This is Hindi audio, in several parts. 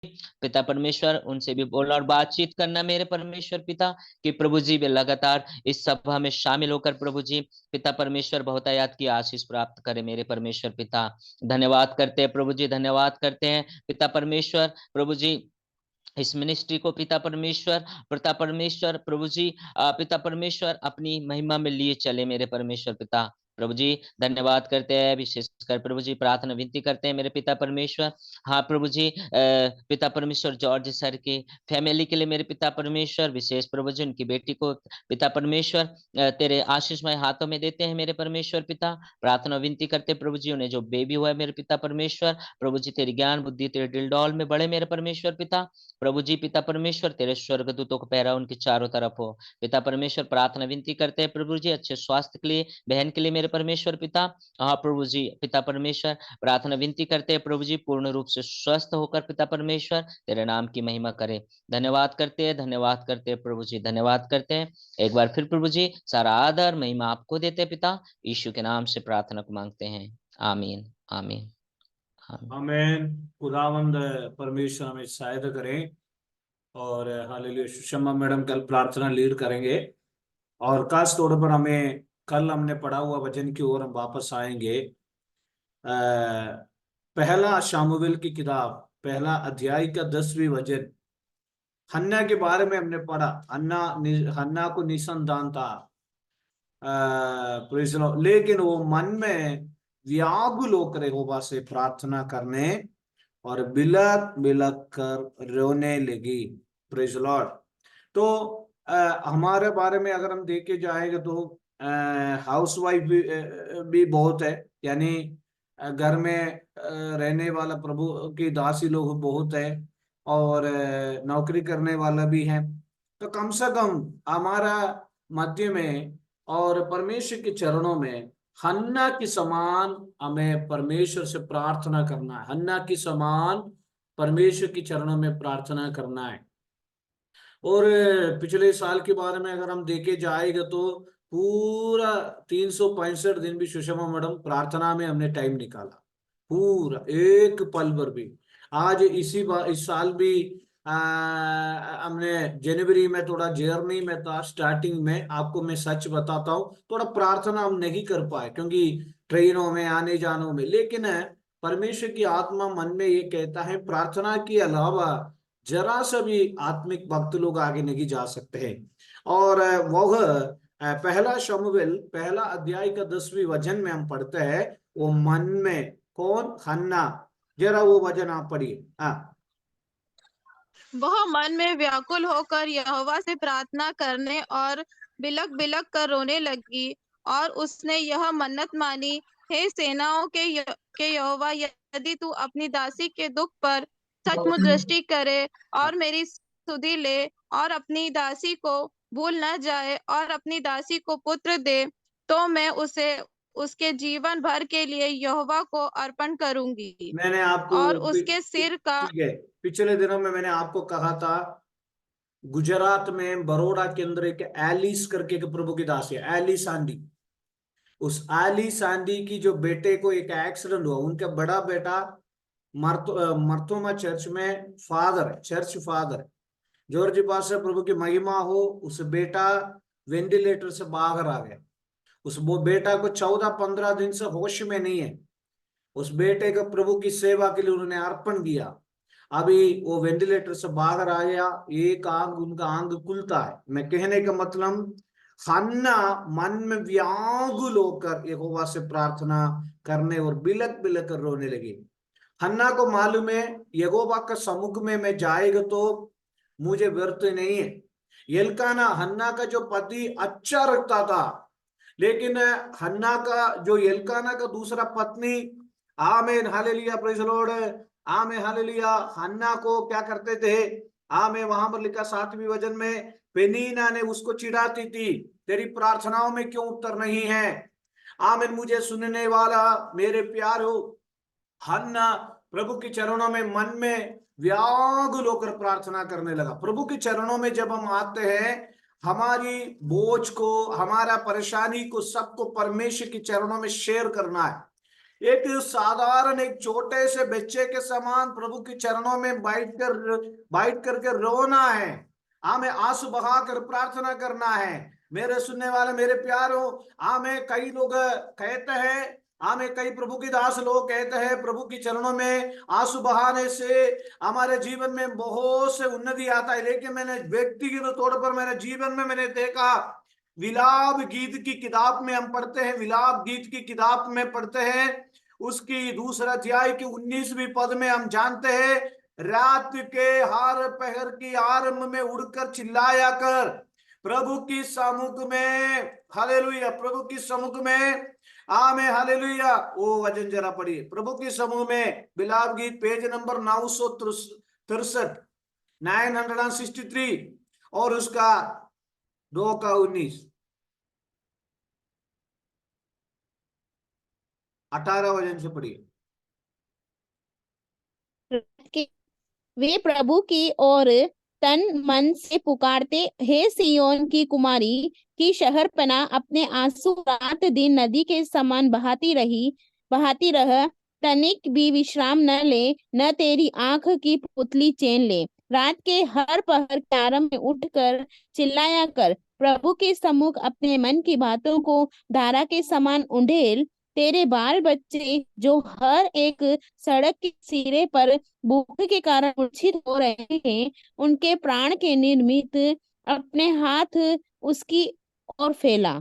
पिता परमेश्वर उनसे भी बोलना और बातचीत करना मेरे परमेश्वर पिता, कि प्रभु जी वे लगातार इस सभा में शामिल होकर प्रभु जी पिता परमेश्वर बहुतायत की आशीष प्राप्त करे मेरे परमेश्वर पिता। धन्यवाद करते हैं प्रभु जी, धन्यवाद करते हैं पिता परमेश्वर प्रभु जी इस मिनिस्ट्री को पिता परमेश्वर प्रभु जी पिता परमेश्वर अपनी महिमा में लिए चले मेरे परमेश्वर पिता। प्रभु जी धन्यवाद करते हैं, विशेषकर प्रभु जी प्रार्थना विनती करते हैं मेरे पिता परमेश्वर। हाँ प्रभु जी पिता परमेश्वर जॉर्ज सर की फैमिली के लिए मेरे पिता परमेश्वर, विशेष प्रभु जी उनकी बेटी को पिता परमेश्वर तेरे आशीषमय हाथों में देते हैं मेरे परमेश्वर पिता। प्रार्थना विनती करते हैं प्रभु जी उन्हें जो बेबी हुआ है मेरे पिता परमेश्वर, प्रभु जी तेरी ज्ञान बुद्धि तेरे दिलडौल में बढ़े मेरे परमेश्वर पिता। प्रभु जी पिता परमेश्वर तेरे स्वर्गदूतों को पहरा उनके चारों तरफ हो पिता परमेश्वर। प्रार्थना विनती करते हैं प्रभु जी अच्छे स्वास्थ्य के लिए बहन के लिए मेरे परमेश्वर पिता। हाँ प्रभु जी पिता परमेश्वर प्रार्थना विनती करते हैं प्रभु जी पूर्ण रूप से स्वस्थ होकर पिता परमेश्वर तेरे नाम की महिमा करे। धन्यवाद करते हैं प्रभु जी, धन्यवाद करते हैं एक बार फिर प्रभु जी। सारा आदर महिमा आपको देते हैं पिता, यीशु के नाम से प्रार्थना को मांगते हैं, आमीन आमीन आमीन। आमीन। खुदावंद परमेश्वर हमें सहायता करें। और हालेलुया। सुषमा मैडम कल प्रार्थना लीड करेंगे और खास तौर पर हमें कल हमने पढ़ा हुआ वचन की ओर हम वापस आएंगे। पहला शामुएल की किताब पहला अध्याय का 10वीं वचन। हन्ना के बारे में हमने पढ़ा। हन्ना को निसंतान था, प्रेज़ द लॉर्ड। लेकिन वो मन में व्याकुल होकर यहोवा से प्रार्थना करने और बिलक बिलक कर रोने लगी। Praise the Lord. तो हमारे बारे में अगर हम देखे जाएंगे तो हाउस वाइफ भी बहुत है, यानी घर में रहने वाला प्रभु की दासी लोग बहुत है और नौकरी करने वाला भी है। तो कम से कम हमारा मध्य में और परमेश्वर के चरणों में हन्ना की समान हमें परमेश्वर से प्रार्थना करना है। हन्ना की समान परमेश्वर के चरणों में प्रार्थना करना है। और पिछले साल के बारे में अगर हम देखे जाएगा तो पूरा 365 दिन भी सुषमा मैडम प्रार्थना में हमने टाइम निकाला, पूरा एक पल भर भी। आज इस साल भी हमने जनवरी में थोड़ा जर्नी में था। स्टार्टिंग में आपको मैं सच बताता हूँ थोड़ा प्रार्थना हम नहीं कर पाए क्योंकि ट्रेनों में आने जाने में। लेकिन परमेश्वर की आत्मा मन में ये कहता है प्रार्थना के अलावा जरा सा भी आत्मिक भक्त लोग आगे नहीं जा सकते हैं। और वह पहला शमूएल पहला अध्याय का 10वीं वचन में हम पढ़ते हैं वो मन में कौन हन्ना, जरा वो वचन आप पढ़िए। हाँ। वह मन में व्याकुल होकर यहोवा से प्रार्थना करने और बिलक बिलक कर रोने लगी और उसने यह मन्नत मानी, हे सेनाओं के यहोवा, यदि तू अपनी दासी के दुख पर सचमुच दृष्टि करे और मेरी सुधि ले और अपनी दासी को भूल न जाए और अपनी दासी को पुत्र दे, तो मैं उसे उसके जीवन भर के लिए यहोवा को अर्पण करूंगी मैंने आपको और उसके सिर का। ठीक है, पिछले दिनों में मैंने आपको कहा था गुजरात में बड़ौदा के अंदर एक एलिस करके एक प्रभु की दासी है, एलिस आंडी। उस एलिस आंडी की जो बेटे को एक एक्सीडेंट हुआ, उनका बड़ा बेटा मर्थोमा चर्च में फादर है, चर्च फादर है। जॉर्ज पास प्रभु की महिमा हो, उस बेटा वेंटिलेटर से बाहर आ गया। वो बेटा को 14-15 दिन से होश में नहीं है। उस बेटे को प्रभु की सेवा के लिए उन्होंने अर्पण किया। अभी वो वेंटिलेटर से बाहर आ गया, एक आंग उनका आंग खुलता है। मैं कहने का मतलब हन्ना मन में व्याकुल होकर यहोवा से प्रार्थना करने और बिलक बिलक कर रोने लगी। हन्ना को मालूम है यहोवा का सम्मुख में मैं जाएगा तो मुझे व्यर्थ नहीं है। एल्काना हन्ना का जो पति अच्छा रखता था, लेकिन हन्ना का जो एल्काना का दूसरा पत्नी, amen hallelujah praise the Lord, amen hallelujah, Hannah को क्या करते थे? आमेन, वहां पर लिखा 7वीं वचन में पेनीना ने उसको चिढ़ाती थी, तेरी प्रार्थनाओं में क्यों उत्तर नहीं है? आमेन। मुझे सुनने वाला मेरे प्यार हो, हन्ना प्रभु के चरणों में मन में व्याकुल होकर प्रार्थना करने लगा। प्रभु के चरणों में जब हम आते हैं, हमारी बोझ को, हमारा परेशानी को सबको परमेश्वर के चरणों में शेयर करना है। एक साधारण एक छोटे से बच्चे के समान प्रभु के चरणों में बैठ करके रोना है, हमें आंसू बहाकर प्रार्थना करना है। मेरे सुनने वाले मेरे प्यारों, हमें कई लोग कहते हैं, हमें कई प्रभु की दास लोग कहते हैं प्रभु के चरणों में आंसू बहाने से हमारे जीवन में बहुत से उन्नति आता है। लेकिन मैंने व्यक्तिगत तौर पर मेरे जीवन में मैंने देखा, विलाप गीत की किताब में हम पढ़ते हैं, विलाप गीत की किताब में पढ़ते हैं, उसकी दूसरा अध्याय की 19वीं पद में हम जानते हैं, रात के हर पहर की आरंभ में उड़कर चिल्लाया कर प्रभु की सम्मुख में, हालेलुया, प्रभु की सम्मुख में, आमें, हालेलुया। वो वचन जरा पढ़िए, प्रभु की समूह में, विलाप गीत पेज नंबर 963, 963 और उसका 2 का 19, 18 वचन से पढ़िए। वे प्रभु की ओर तन मन से पुकारते, हे सियोन की कुमारी की शहरपनाह, अपने आंसू रात दिन नदी के समान बहाती रह, तनिक भी विश्राम न ले, न तेरी आंख की पुतली चैन ले। रात के हर पहर के आरंभ में उठकर चिल्लाया कर प्रभु के सम्मुख अपने मन की बातों को धारा के समान उंडेल। तेरे बाल बच्चे जो हर एक सड़क के सिरे पर भूख के कारण मूर्छित हो रहे हैं, उनके प्राण के निर्मित अपने हाथ उसकी ओर फैला।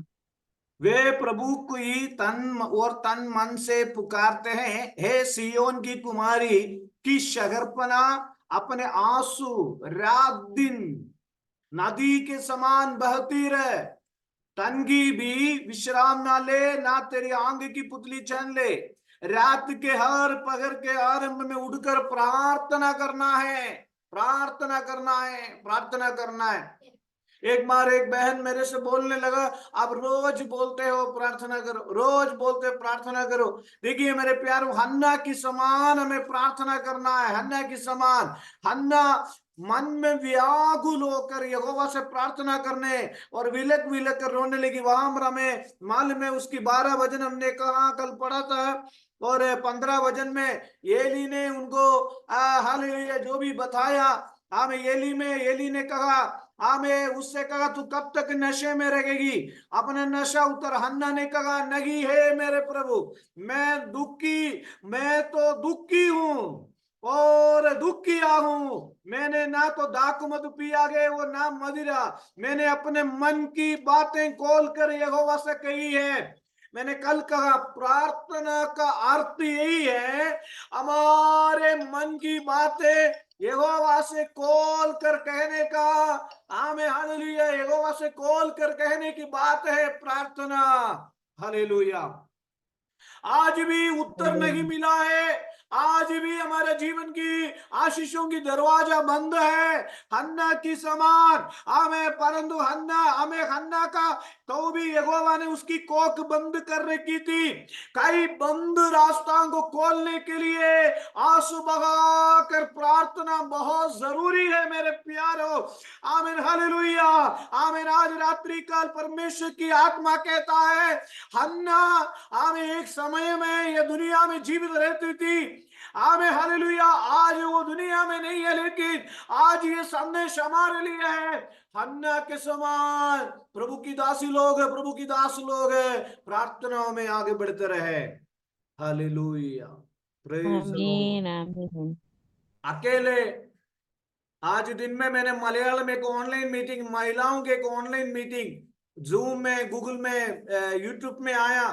वे प्रभु की तन मन से पुकारते हैं, हे सियोन की कुमारी की शहरपनाह, अपने आंसू रात दिन नदी के समान बहती रहे, तन की भी विश्राम ना ले, ना तेरी आंख की पुतली चैन ले। रात के हर पहर के आरंभ में उठकर प्रार्थना करना है, प्रार्थना करना है, प्रार्थना करना है। एक बार एक बहन मेरे से बोलने लगा, आप रोज बोलते हो प्रार्थना करो, रोज बोलते हो प्रार्थना करो। देखिए मेरे प्यारों, हन्ना की समान हमें प्रार्थना करना है, हन्ना की समान। हन्ना मन में व्याकुल होकर यहोवा से प्रार्थना करने और विलक विलक कर रोने लगी। वहां हमें मालूम है उसकी 12 वचन हमने कहा कल पढ़ा था, और 15 वचन में एली ने उनको हालेलुया जो भी बताया, हमें एली ने कहा, हमें उससे कहा तू कब तक नशे में रहेगी, अपने नशा उतर। हन्ना ने कहा नहीं है मेरे प्रभु, मैं तो दुखी हूं और दुखिया हूं। मैंने ना तो दाखमद पिया गए वो ना मदिरा, मैंने अपने मन की बातें खोल कर यहोवा से कही है। मैंने कल कहा प्रार्थना का अर्थ यही है, हमारे मन की बातें यहोवा से खोल कर कहने का। आमें, हालेलुया, यहोवा से खोल कर कहने की बात है प्रार्थना। हालेलुया। आज भी उत्तर नहीं मिला है, आज भी हमारे जीवन की आशीषों की दरवाजा बंद है, हन्ना की समान। हमें परंतु हन्ना का तो भी यहोवा ने उसकी कोख बंद कर रखी थी। कई बंद रास्तों को खोलने के लिए आंसू बहा कर प्रार्थना बहुत जरूरी है मेरे प्यारों। आमीन, हालेलुया, आमीन। आज रात्रि काल परमेश्वर की आत्मा कहता है, हन्ना आमीन एक समय में यह दुनिया में जीवित रहती थी, आमीन, हालेलुया। आज वो दुनिया में नहीं है, लेकिन आज ये संदेश हमारे लिए है। हन्ना के समान प्रभु की दासी लोग, प्रभु की दास लोग प्रार्थनाओं में आगे बढ़ते रहे। Hallelujah, praise the Lord. आमीन। अकेले आज दिन में मैंने मलयालम में एक ऑनलाइन मीटिंग, महिलाओं के एक ऑनलाइन मीटिंग जूम में, गूगल में, यूट्यूब में आया।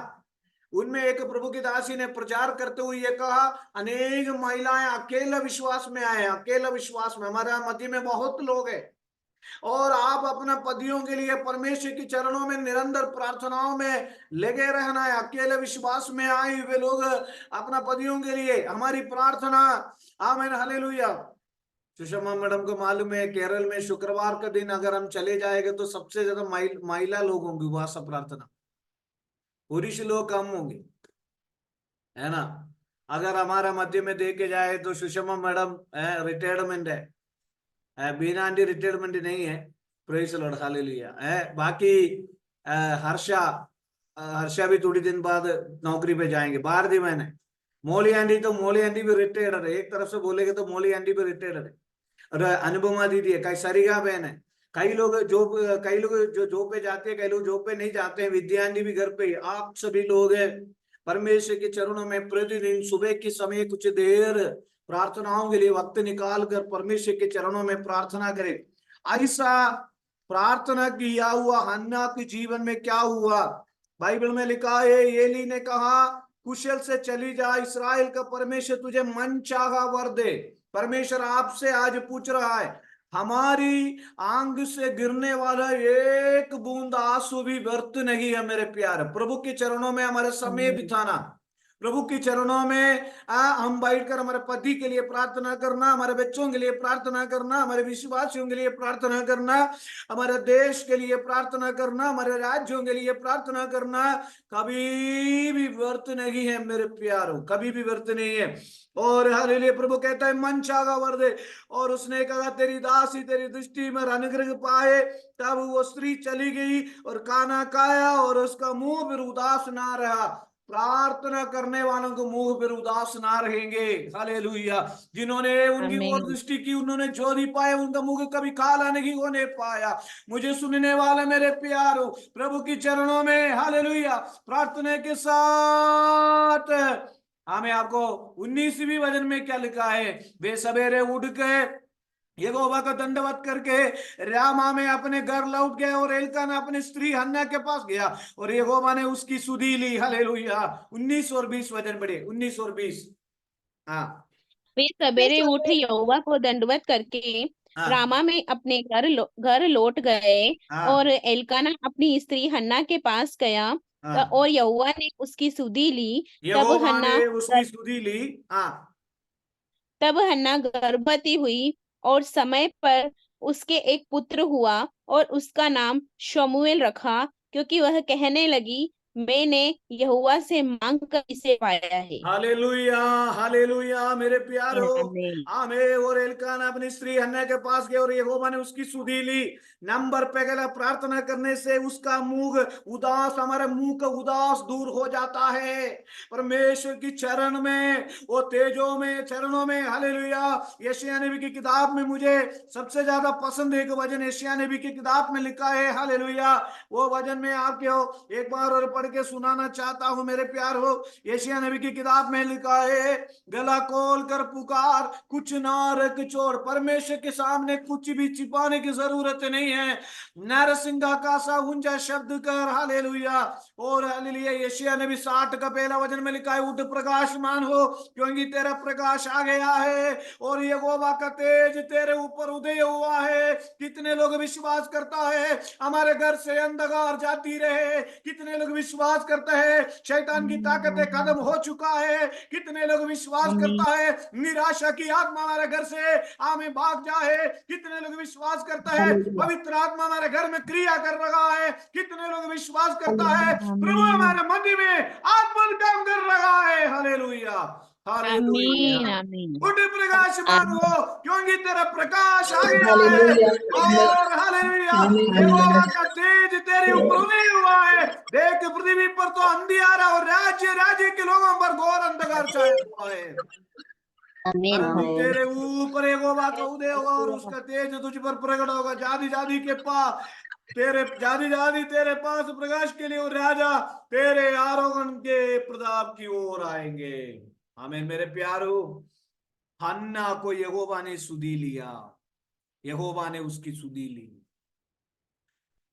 उनमें एक प्रभु की दासी ने प्रचार करते हुए ये कहा, अनेक महिलाएं अकेला विश्वास में आए, अकेला विश्वास में। हमारे मध्य में बहुत लोग हैं और आप अपना पतियों के लिए परमेश्वर के चरणों में निरंतर प्रार्थनाओं में लगे रहना है। अकेले विश्वास में आए हुए लोग अपना पतियों के लिए हमारी प्रार्थना, आमीन, हालेलुया। सुषमा मैडम को मालूम है केरल में शुक्रवार का दिन अगर हम चले जाएंगे तो सबसे ज्यादा महिला लोग होंगे वहां सब प्रार्थना, पुरुष लोग कम होंगे, है ना। अगर हमारा मध्य में देखे जाए तो सुषमा मैडम रिटायरमेंट है, बीना आंटी रिटायरमेंट नहीं है, प्रेज द लॉर्ड, हालेलुया है। बाकी हर्षा हर्षा भी थोड़ी दिन बाद नौकरी पे जाएंगे। बाहर दी मैंने मोली आंटी भी रिटायर्ड है, एक तरफ से बोलेगे तो मोली आंटी भी रिटायर्ड है, और अनुपमा दीदी है, कई सरिगा बहन है, कई लोग जो जॉब पे जाते हैं, कई लोग जॉब पे नहीं जाते हैं, विद्या आंटी भी घर पे ही। आप सभी लोग परमेश्वर के चरणों में प्रतिदिन सुबह के समय कुछ देर प्रार्थनाओं के लिए वक्त निकाल कर परमेश्वर के चरणों में प्रार्थना करें। ऐसा प्रार्थना किया हुआ हन्ना के जीवन में क्या हुआ? बाइबल में लिखा है, एली ने कहा कुशल से चली जा, इस्राएल का परमेश्वर तुझे मन चाहा वर दे। परमेश्वर आपसे आज पूछ रहा है, हमारी आंख से गिरने वाला एक बूंद आंसू भी व्यर्थ नहीं है मेरे प्यारे। प्रभु के चरणों में हमारे समय बिताना, प्रभु के चरणों में हम बैठकर हमारे पति के लिए प्रार्थना करना, हमारे बच्चों के लिए प्रार्थना करना, हमारे विश्वासियों के लिए प्रार्थना करना, हमारे देश के लिए प्रार्थना करना, हमारे राज्यों के लिए प्रार्थना करना कभी भी व्यर्थ नहीं है मेरे प्यारों, कभी भी व्यर्थ नहीं है। और हालेलुया, प्रभु कहता है मन चाहा वर दे। और उसने कहा तेरी दासी तेरी दृष्टि में अनुग्रह पाए। तब वो स्त्री चली गई और खाना खाया और उसका मुंह फिर उदास ना रहा। प्रार्थना करने वालों को मुंह फिर उदास ना रहेंगे। हालेलुया। जिन्होंने उनकी ओर आमीन। दृष्टि की, उन्होंने जो नहीं पाया, उनका मुंह कभी काला नहीं होने पाया। मुझे सुनने वाले मेरे प्यारो, प्रभु की चरणों में हालेलुया प्रार्थना के साथ हमें आपको 19वीं वचन में क्या लिखा है? वे सवेरे उठ के यहोवा का दंडवत करके रामा में अपने घर लौट गए और एल्काना अपनी स्त्री हन्ना के पास गया और यहोवा ने उसकी सुधि ली। हालेलुया। 19 और 20 वचन पढ़े, 19 और 20। हाँ वे सवेरे उठ यहोवा को दंडवत करके हाँ रामा में अपने घर लौट गए हाँ और एल्काना अपनी स्त्री हन्ना के पास गया हाँ। और यहोवा ने उसकी सुधि ली। यहोवा ने उसकी सुधि ली। हाँ तब हन्ना गर्भवती हुई और समय पर उसके एक पुत्र हुआ और उसका नाम शमूएल रखा, क्योंकि वह कहने लगी मैंने यहोवा से मांग कर इसे पाया है। हालेलुया, हालेलुया मेरे प्यारो। आमीन। आमे और एल्काना अपनी स्त्री हन्ना के पास गए और यहोवा ने उसकी सुधि ली। नंबर पहला, प्रार्थना करने से उसका मुंह उदास, हमारे मुंह का उदास दूर हो जाता है। परमेश्वर की चरण में, वो तेजों में, चरणों में। हालेलुया। यशायाह नबी की किताब में मुझे सबसे ज्यादा पसंद एक वचन यशायाह नबी की किताब में लिखा है। हालेलुया। वो वचन में आपके एक बार और पढ़ के सुनाना चाहता हूं मेरे प्यार हो। यशायाह नबी की किताब में लिखा है, गला खोल कर पुकार, कुछ ना रख छोड़। परमेश्वर के सामने कुछ भी छिपाने की जरूरत नहीं है। नरसिंगा का सा ऊंचा शब्द कर। हालेलुया। और हालेलुया। यशायाह नबी 60 का पहला वचन में लिखा है, उठ प्रकाशमान हो क्योंकि तेरा प्रकाश आ गया है और यहोवा का तेज तेरे ऊपर उदय हुआ है। कितने लोग विश्वास करता है हमारे घर से अंधकार जाती रहे? कितने लोग विश्वास करते हैं शैतान की ताकतें खत्म हो चुका है? कितने लोग विश्वास आमीन। करता है निराशा की आत्मा हमारे घर से हमें भाग जाए? कितने लोग विश्वास करता है हालेलुया। पवित्र आत्मा हमारे घर में क्रिया कर रहा है? कितने लोग विश्वास करता है प्रभु आमीन। हमारे मध्य में आत्मा काम कर रहा है? Hallelujah, hallelujah. आमीन। आमीन। उठ प्रकाशमान आमीन। हो क्योंकि तेरा प्रकाश आ गया है। हालेलुया, और हालेलुया, हालेलुया, यहोवा का तेज तेरे ऊपर उदय हुआ है। देख पृथ्वी पर तो अंधियारा और राज्य राज्य के लोगों पर घोर अंधकार छाया हुआ है, परंतु तेरे ऊपर यहोवा का उदय होगा और उसका तेज तुझ पर प्रकट होगा। जादी जादी के पास तेरे, जादी जादी तेरे पास प्रकाश के लिए और राजा तेरे आरोहण के प्रताप की ओर आएंगे। आमीन मेरे प्यारो। हन्ना को यहोवा ने सुधि लिया, यहोवा ने उसकी सुधि ली।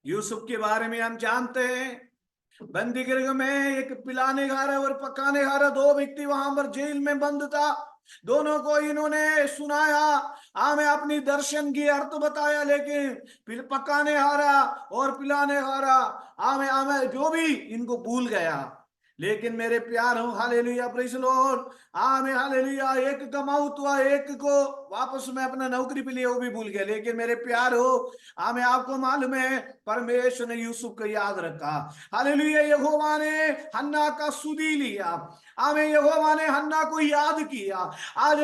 यूसुफ के बारे में हम जानते हैं, बंदी गृह में एक पिलाने घारा और पकाने घारा, दो व्यक्ति वहां पर जेल में बंद था। दोनों को इन्होंने सुनाया, हमें अपनी दर्शन की अर्थ बताया, लेकिन पकाने हारा और पिलाने हारा हमें हमें जो भी इनको भूल गया। लेकिन मेरे प्यार हो हालेलुया, प्रेज़ द लॉर्ड, आमीन हालेलुया। एक का मौत हुआ, एक को वापस मैं अपना नौकरी पे लिए वो भी भूल गया। लेकिन मेरे प्यार हो, हमें आपको मालूम है परमेश्वर ने यूसुफ को याद रखा। हालेलुया। यहोवा ने हन्ना का सुधी लिया, हमें यहोवा ने हन्ना को याद किया। आज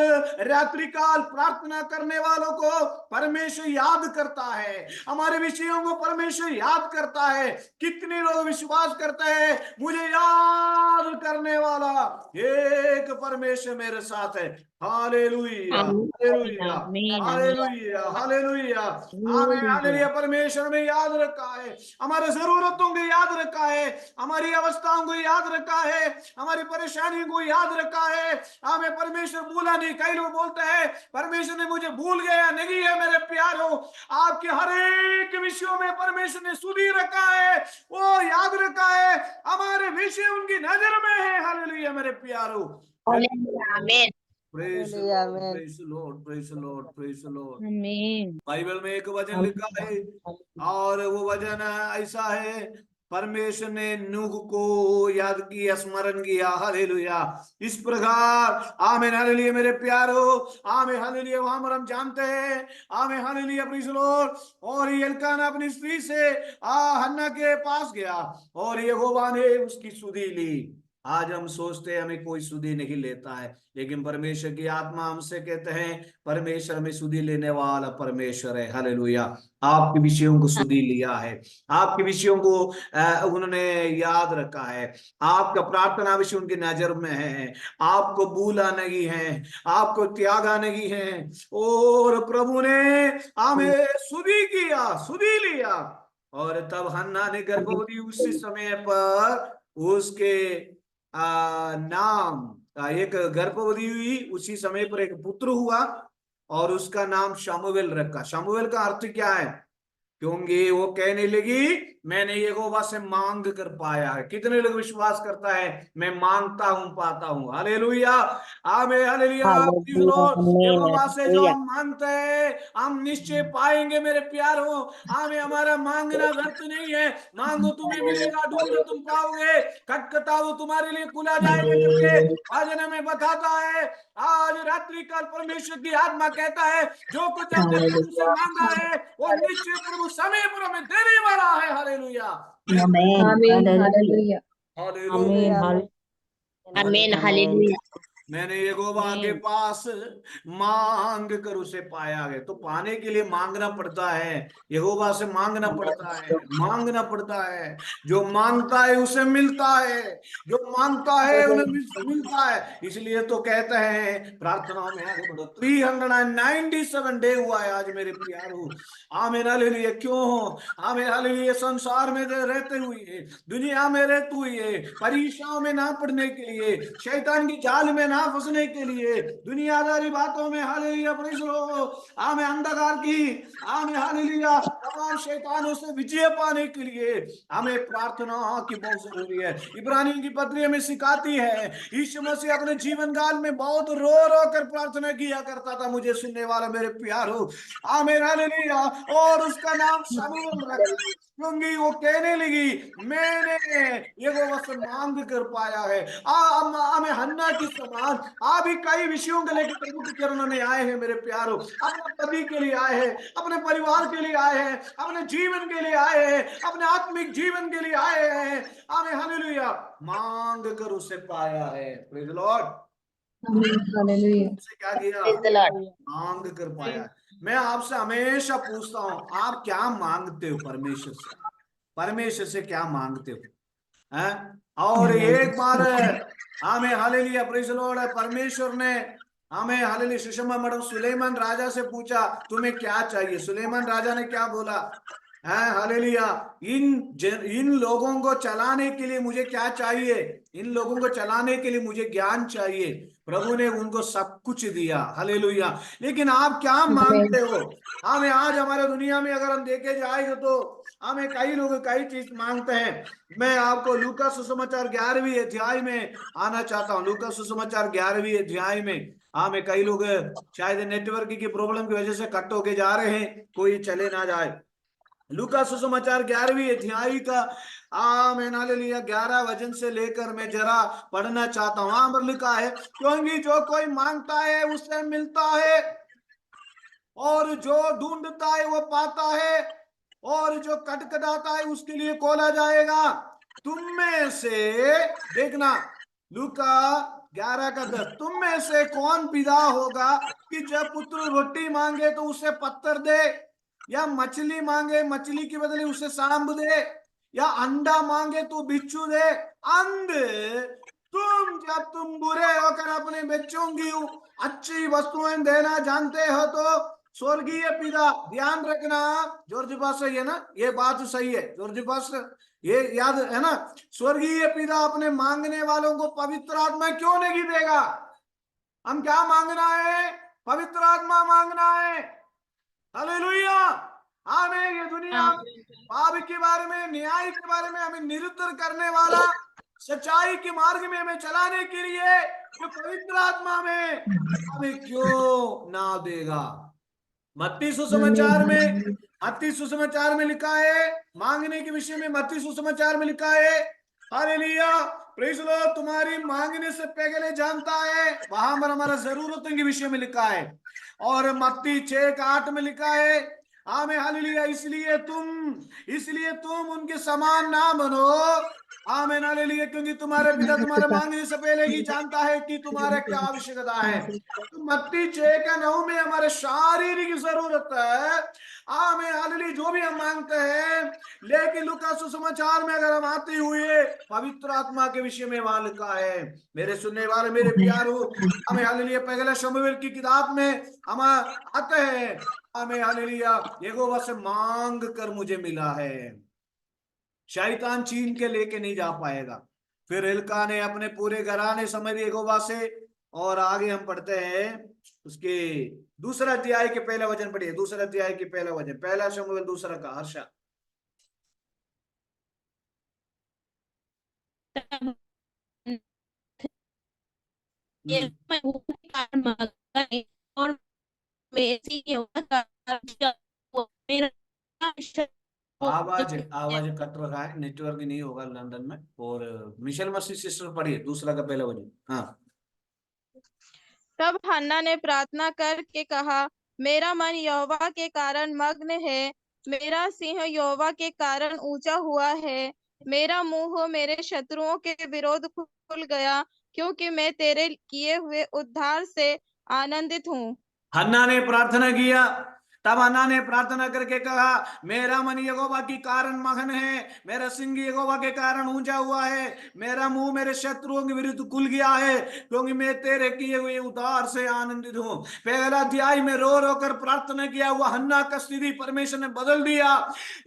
रात्रिकाल प्रार्थना करने वालों को परमेश्वर याद करता है, हमारे विषयों को परमेश्वर याद करता है। कितने लोग विश्वास करते हैं मुझे याद करने वाला एक परमेश्वर मेरे साथ है। Hallelujah, hallelujah, hallelujah, hallelujah. हमें हालेलुया परमेश्वर ने याद रखा है, हमारे जरूरतों को याद रखा है, हमारी अवस्थाओं को याद रखा है, हमारी परेशानियों को याद रखा है। हमें परमेश्वर भूला नहीं। कई लोग बोलते हैं परमेश्वर ने मुझे भूल गया, नहीं है मेरे प्यारो। आपके हर एक विषयों में परमेश्वर ने सुधी रखा है, वो याद रखा है, हमारे विषय उनकी नजर में है। हालेलुया मेरे प्यारो। आमीन, praise the Lord, praise the Lord, praise the Lord, praise the Lord. आमीन, बाइबल में एक वचन लिखा है और वो वचन ऐसा है, परमेश्वर ने नूह को याद किया, स्मरण किया। हालेलुया। इस प्रकार आमीन, हालेलुया मेरे प्यारो, आमीन, हालेलुया। वहां हम जानते हैं, आमीन, हालेलुया, प्रेज द लॉर्ड। और एल्काना अपनी स्त्री से हन्ना के पास गया और यहोवा ने उसकी सुधि ली। आज हम सोचते हैं हमें कोई सुधि नहीं लेता है, लेकिन परमेश्वर की आत्मा हमसे कहते हैं परमेश्वर में सुधि लेने वाला परमेश्वर है। हालेलुया। आपके विषयों को सुधि लिया है, आपके विषयों को उन्होंने याद रखा है, आपका प्रार्थना विषय उनकी नजर में है, आपको भूला नहीं है, आपको त्यागा नहीं है। और प्रभु ने हमें सुधि किया, सुधि लिया। और तब हन्ना ने गर्भवती उसी समय पर उसके नाम एक गर्भवती हुई, उसी समय पर एक पुत्र हुआ और उसका नाम शमूएल रखा। शमूएल का अर्थ क्या है? क्योंकि वो कहने लगी मैंने यहोवा से मांग कर पाया है। कितने लोग विश्वास करता है मैं मांगता हूं पाता हूं? हालेलुया, आमीन, हालेलुया। यहोवा से जो हम मांगते हैं हम निश्चय पाएंगे मेरे प्यारों। आमीन। हमारा मांगना व्यर्थ नहीं है। मांगो तुम्हें मिलेगा, ढूंढो तुम पाओगे, खटखटाओ तुम्हारे लिए खुला जाएगा करके वचन में बताता है। आज रात्रि काल परमेश्वर की आत्मा कहता है जो कुछ हमने प्रभु से मांगा है वो निश्चय प्रभु समय पर हमें देने वाला है। हालेलुया, हालेलुया, हालेलुया, आमीन, हालेलुया। मैंने यहोवा के पास मांग कर उसे पाया है। तो पाने के लिए मांगना पड़ता है, यहोवा से मांगना पड़ता है, मांगना पड़ता है। जो मांगता है उसे मिलता है, जो मांगता है उन्हें मिलता है। इसलिए तो कहते हैं प्रार्थनाओं में आगे बढ़ो। 397 डे हुआ है आज मेरे प्यारों। आमीन, हालेलुया। क्यों? आमीन, हालेलुया। संसार में रहते हुए, दुनिया में रहते हुए, परीक्षाओं में ना पड़ने के लिए, शैतान की जाल में ना फंसने के लिए, दुनियादारी बातों में, हालेलुया, प्रेज़ द लॉर्ड, आमीन, अंधकार की, आमीन, हालेलुया, तमाम शैतानों से विजय पाने के लिए हमें प्रार्थना की बहुत जरूरी है। इब्रानियों की पत्री हमें सिखाती है यीशु मसीह अपने जीवन काल में बहुत रो रो कर प्रार्थना किया करता था। मुझे सुनने वाला मेरे प्यारो, आमीन, हालेलुया। और उसका नाम शमूएल रखा क्योंकि वो कहने लगी मैंने यहोवा से मांग कर पाया है। हमें हन्ना की समान आप भी कई विषयों को लेकर प्रभु के चरणों में आए हैं मेरे प्यारो। अपने पति के लिए आए हैं, अपने परिवार के लिए आए हैं, अपने जीवन के लिए आए हैं, अपने आत्मिक जीवन के लिए आए हैं। हमें हालेलुया मांग कर उसे पाया है। प्रेज़ द लॉर्ड, हालेलुया, उसे क्या किया? मांग कर पाया है। मैं आपसे हमेशा पूछता हूं आप क्या मांगते हो परमेश्वर से? परमेश्वर से क्या मांगते हो? हैं? और एक बार हमें हालेलुया, प्रेज़ द लॉर्ड, परमेश्वर ने हमें हालेलुया सुषमा मैडम सुलेमान राजा से पूछा तुम्हें क्या चाहिए? सुलेमान राजा ने क्या बोला? है हालेलुया, इन लोगों को चलाने के लिए मुझे क्या चाहिए? इन लोगों को चलाने के लिए मुझे ज्ञान चाहिए। प्रभु ने उनको सब कुछ दिया। हालेलुया। लेकिन आप क्या मांगते हो? हमें आज हमारे दुनिया में अगर हम देखे जाएंगे तो हमें कई लोग कई चीज मांगते हैं। मैं आपको लूका सुसमाचार 11वीं अध्याय में आना चाहता हूँ। लूका सुसमाचार 11वीं अध्याय में हमें कई लोग शायद नेटवर्क की प्रॉब्लम की वजह से कट होके जा रहे हैं, कोई चले ना जाए। लूका सुसमाचार 11वीं अध्याय का आमीन, हालेलुया, 11 वचन से लेकर मैं जरा पढ़ना चाहता हूँ। वहां पर लिखा है क्योंकि जो कोई मांगता है उसे मिलता है, और जो ढूंढता है वो पाता है, और जो खटखटाता है उसके लिए खोला जाएगा। तुम में से, देखना लूका 11:10, तुम में से कौन पिता होगा कि जब पुत्र रोटी मांगे तो उसे पत्थर दे, या मछली मांगे मछली की बदले उसे सांप दे, या अंडा मांगे तो बिच्छू दे। अंध, जब तुम बुरे होकर अपने बच्चों की अच्छी वस्तुएं देना जानते हो तो स्वर्गीय पिता, ध्यान रखना, जॉर्ज पास सही है ना, ये बात सही है जॉर्ज पास, ये याद है ना, स्वर्गीय पिता अपने मांगने वालों को पवित्र आत्मा क्यों नहीं देगा? हम क्या मांगना है? पवित्र आत्मा मांगना है। हालेलुया, हमें ये दुनिया में पाप के बारे में, न्याय के बारे में हमें निरुत्तर करने वाला, सच्चाई के मार्ग में हमें चलाने के लिए जो पवित्र आत्मा में हमें क्यों ना देगा? मत्ती सुसमाचार में लिखा है, मांगने के विषय में मत्ती सुसमाचार में लिखा है, हालेलुया, प्रेज़ द लॉर्ड, तुम्हारी मांगने से पहले जानता है, वहां पर हमारा जरूरतों के विषय में लिखा है। और मत्ती 6:8 में लिखा है, आमीन हालेलुया, इसलिए तुम उनके समान ना बनो, आमीन हालेलुया, क्योंकि तुम्हारे पिता तुम्हारे मांगने से पहले ही जानता है कि तुम्हारे क्या आवश्यकता है। तो मत्ती 6:9 में हमारे शारीरिक जरूरत है, आमीन हालेलुया, जो भी हम मांगते हैं। लेकिन लूका सुसमाचार में अगर हम आते हुए पवित्र आत्मा के विषय में वहां लिखा है, मेरे सुनने वाले मेरे प्यारो, हमें हालेलुया पहला शमूएल की किताब में हम आते हैं, हमें हालेलुया, यहोवा से मांग कर मुझे मिला है, शैतान छीन के लेके नहीं जा पाएगा। फिर हिल्का ने अपने पूरे घराने समेत यहोवा से, और आगे हम पढ़ते हैं उसके दूसरा अध्याय के पहला वचन पढ़िए, दूसरा अध्याय के पहला वचन, पहला शमूएल दूसरा का, हर्षा। और मेसी यहोवा का मेरा आवाज आवाज कट रहा है, नेटवर्क नहीं होगा लंदन में। और मिशेल मसीह सिस्टर पढ़िए दूसरा का पहला वचन। हाँ, तब हन्ना ने प्रार्थना करके कहा, मेरा मन यहोवा के कारण मग्न है, मेरा सिंह यहोवा के कारण ऊंचा हुआ है, मेरा मुंह मेरे शत्रुओं के विरोध खुल गया, क्योंकि मैं तेरे किए हुए उद्धार से आनंदित हूँ। हन्ना ने प्रार्थना किया, तब हन्ना ने प्रार्थना करके कहा, मेरा मन यहोवा के कारण मगन है, मेरा सिंह यहोवा के कारण ऊंचा हुआ है, मेरा मुंह मेरे शत्रुओं के विरुद्ध खुल गया है, क्योंकि मैं तेरे किए हुए उद्धार से आनंदित हूं। पहला अध्याय में रो रो कर प्रार्थना किया हुआ हन्ना का स्थिति परमेश्वर ने बदल दिया।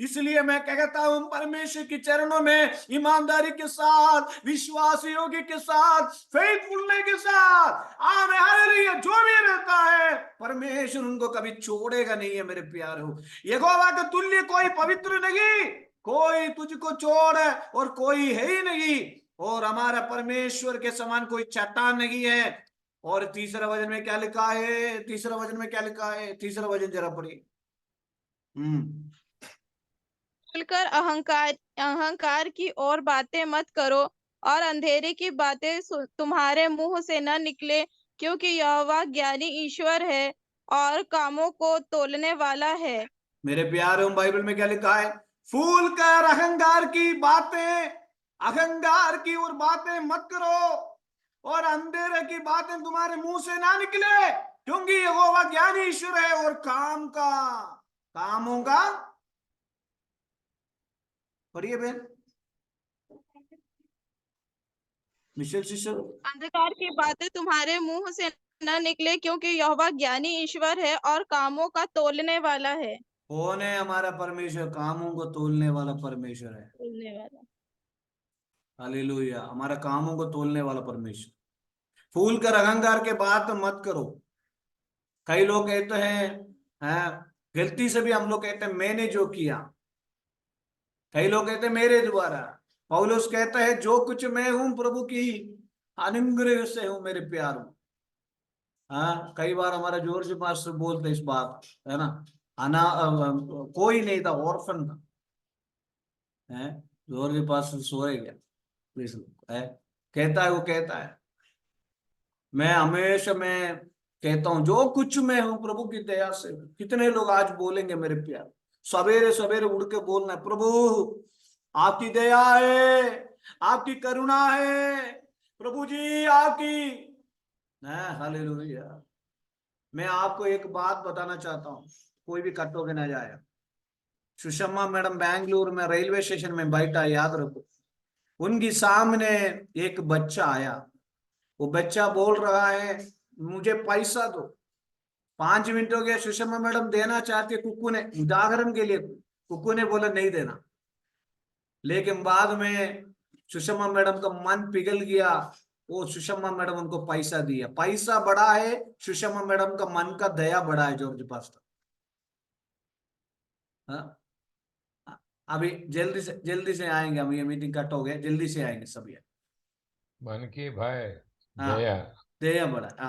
इसलिए मैं कहता हूं, परमेश्वर के चरणों में ईमानदारी के साथ, विश्वास योग्य के साथ, फेथफुलनेस के साथ, आमीन हालेलुया, जो भी रहता है परमेश्वर उनको कभी छोड़ेगा नहीं है। मेरे प्यारो, यहोवा के तुल्य कोई पवित्र नहीं, कोई तुझको छोड़ और कोई है ही नहीं, और हमारा परमेश्वर के समान कोई चट्टान नहीं है। और तीसरा वचन में क्या लिखा है? तीसरा वचन में क्या लिखा है? तीसरा वचन जरा पढ़िए। खुलकर अहंकार की और बातें मत करो, और अंधेरे की बातें तुम्हारे मुंह से न निकले, क्योंकि यहोवा ज्ञानी ईश्वर है और कामों को तोलने वाला है। मेरे प्यारे, बाइबल में क्या लिखा है? फूल कर अहंकार की और बातें मत करो, और अंधेरे की बातें तुम्हारे मुंह से ना निकले, क्योंकि यहोवा ज्ञानी ईश्वर है और कामों का, पढ़िए बहन मिशेल शिष्य। अंधकार की बातें तुम्हारे मुंह से न निकले, क्योंकि यहोवा ज्ञानी ईश्वर है और कामों का तोलने वाला है। कौन है हमारा परमेश्वर? कामों को तोलने वाला परमेश्वर है। तोलने वाला। हालेलुया, हमारा कामों को तोलने वाला परमेश्वर। फूल कर अहंकार के बात मत करो। कई लोग कहते हैं, गलती से भी हम लोग कहते हैं मैंने जो किया, कई लोग कहते हैं मेरे द्वारा। पौलुस कहता है, जो कुछ मैं हूं प्रभु की अनुग्रह से हूं। मेरे प्यारों, हाँ, कई बार हमारा जोर से पास बोलते इस बात, है ना, कोई नहीं था, ऑर्फन था, है, जोर के पास सोए गया, प्लीज, है, कहता है, वो कहता है, मैं कहता हूं जो कुछ मैं हूं प्रभु की दया से। कितने लोग आज बोलेंगे मेरे प्यार, सवेरे सवेरे उड़ के बोलना है, प्रभु आपकी दया है, आपकी करुणा है, प्रभु जी आपकी। हालेलुया। मैं आपको एक बात बताना चाहता हूं, कोई भी कट होके ना जाए। सुषमा मैडम बेंगलुरु में रेलवे स्टेशन में बैठा, याद रखो, उनकी सामने एक बच्चा आया। वो बच्चा बोल रहा है मुझे पैसा दो। 5 मिनट हो गया, सुषमा मैडम देना चाहती है, कुक्कू ने, उदाहरण के लिए कुक्कू ने बोला नहीं देना, लेकिन बाद में सुषमा मैडम का मन पिघल गया, वो सुषमा मैडम उनको पैसा दिया। पैसा बड़ा है, सुषमा मैडम का मन का दया बड़ा है जॉर्ज पास्टर। हाँ, अभी जल्दी से आएंगे हम, ये मीटिंग कट हो गया, जल्दी से आएंगे सभी। मन की भय हाँ, दया दया बड़ा। हाँ।